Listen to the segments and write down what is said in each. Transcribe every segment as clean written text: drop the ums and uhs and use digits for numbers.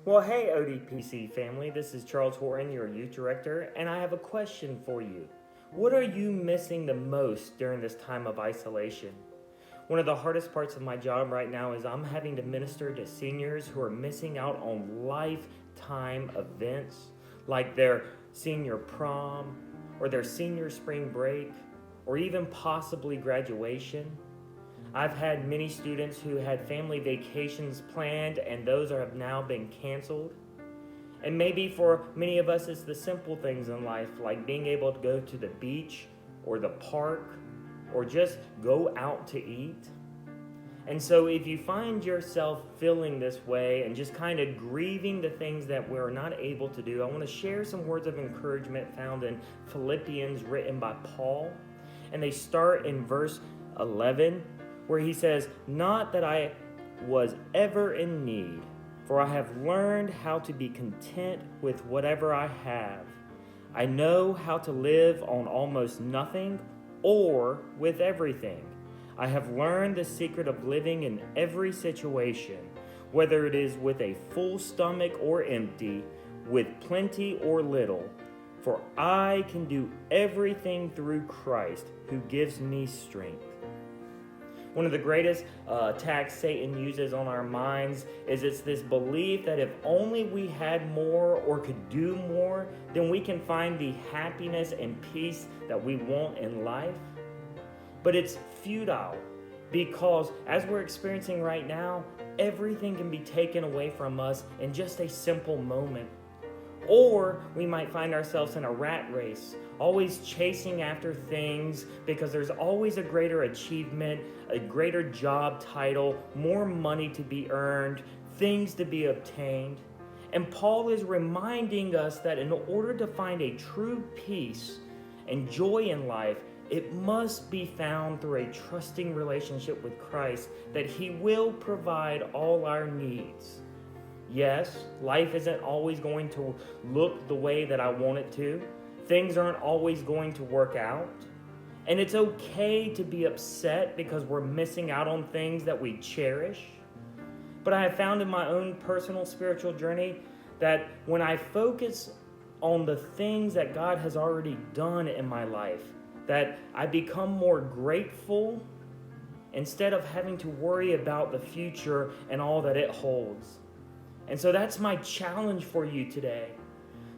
Well, hey, ODPC family, this is Charles Horton, your youth director, and I have a question for you. What are you missing the most during this time of isolation? One of the hardest parts of my job right now is I'm having to minister to seniors who are missing out on lifetime events like their senior prom or their senior spring break or even possibly graduation. I've had many students who had family vacations planned and those have now been canceled. And maybe for many of us, it's the simple things in life like being able to go to the beach or the park or just go out to eat. And so if you find yourself feeling this way and just kind of grieving the things that we're not able to do, I want to share some words of encouragement found in Philippians written by Paul. And they start in verse 11, where he says, "Not that I was ever in need, for I have learned how to be content with whatever I have. I know how to live on almost nothing or with everything. I have learned the secret of living in every situation, whether it is with a full stomach or empty, with plenty or little. For I can do everything through Christ who gives me strength." One of the greatest attacks Satan uses on our minds is it's this belief that if only we had more or could do more, then we can find the happiness and peace that we want in life. But it's futile because as we're experiencing right now, everything can be taken away from us in just a simple moment. Or we might find ourselves in a rat race, always chasing after things because there's always a greater achievement, a greater job title, more money to be earned, things to be obtained. And Paul is reminding us that in order to find a true peace and joy in life, it must be found through a trusting relationship with Christ, that He will provide all our needs. Yes, life isn't always going to look the way that I want it to. Things aren't always going to work out. And it's okay to be upset because we're missing out on things that we cherish. But I have found in my own personal spiritual journey that when I focus on the things that God has already done in my life, that I become more grateful instead of having to worry about the future and all that it holds. And so that's my challenge for you today,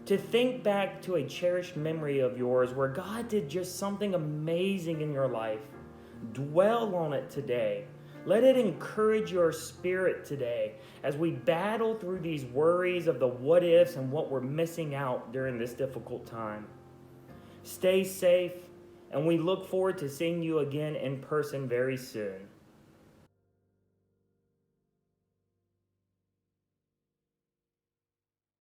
to think back to a cherished memory of yours where God did just something amazing in your life. Dwell on it today. Let it encourage your spirit today as we battle through these worries of the what ifs and what we're missing out during this difficult time. Stay safe, and we look forward to seeing you again in person very soon.